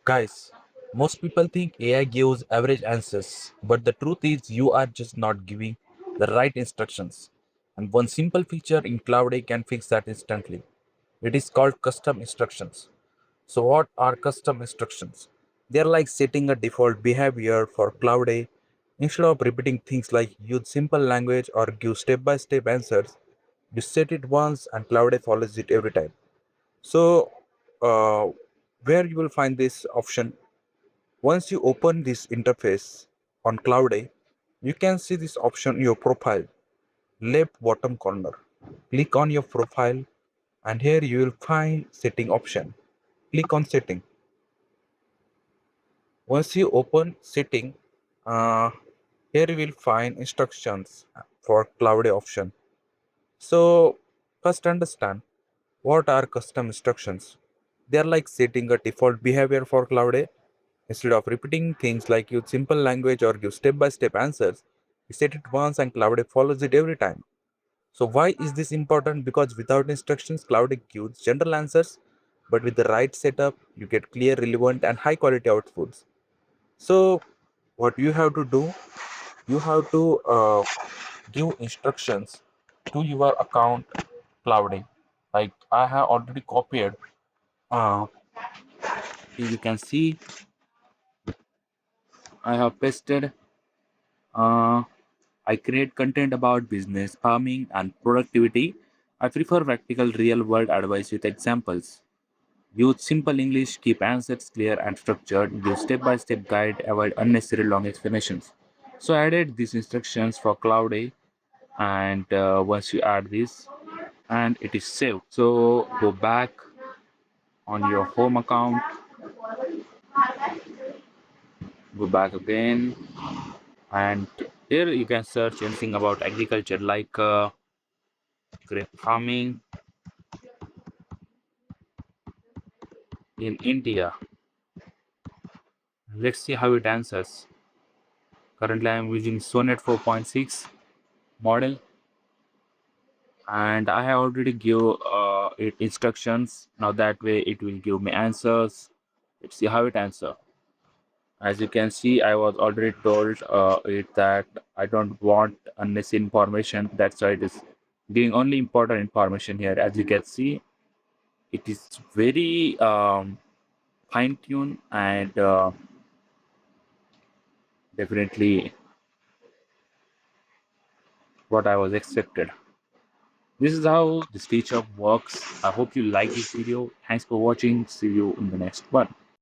Guys, most people think AI gives average answers, but the truth is you are just not giving the right instructions. And one simple feature in Cloud A can fix that instantly. It is called custom instructions. So what are custom instructions? They are like setting a default behavior for Cloud A. Instead of repeating things like use simple language or give step-by-step answers, you set it once and Cloud A follows it every time. So, uh, where you will find this option? Once you open this interface on Cloud A, you can see this option in your profile, left bottom corner. Click on your profile and here you will find setting option. Click on setting. Once you open setting, uh, here you will find instructions for Cloud A option. So first understand what are custom instructions. They are like setting a default behavior for Cloud A. Instead of repeating things like use simple language or give step-by-step answers, you set it once and Cloud A follows it every time. So why is this important? Because without instructions, Cloud A gives general answers, but with the right setup, you get clear, relevant, and high quality outputs. So what you have to do, you have to give instructions to your account Cloud A. Like I have already copied. Uh, you can see I have pasted. Uh, I create content about business, farming, and productivity. I prefer practical, real world advice with examples. Use simple English, keep answers clear and structured, give step by step guide, avoid unnecessary long explanations. So, I added these instructions for Cloud A, and once you add this, and it is saved. So, go back on your home account, go back again, and here you can search anything about agriculture like grape farming in India. Let's see how it answers. Currently, I am using Sonnet 4.6 model, and I have already give it instructions. Now that way, it will give me answers. Let's see how it answer. As you can see, I was already told it that I don't want unnecessary information. That's why it is giving only important information here. As you can see, it is very fine tuned and definitely what I was expected. This is how this feature works. I hope you like this video. Thanks for watching. See you in the next one.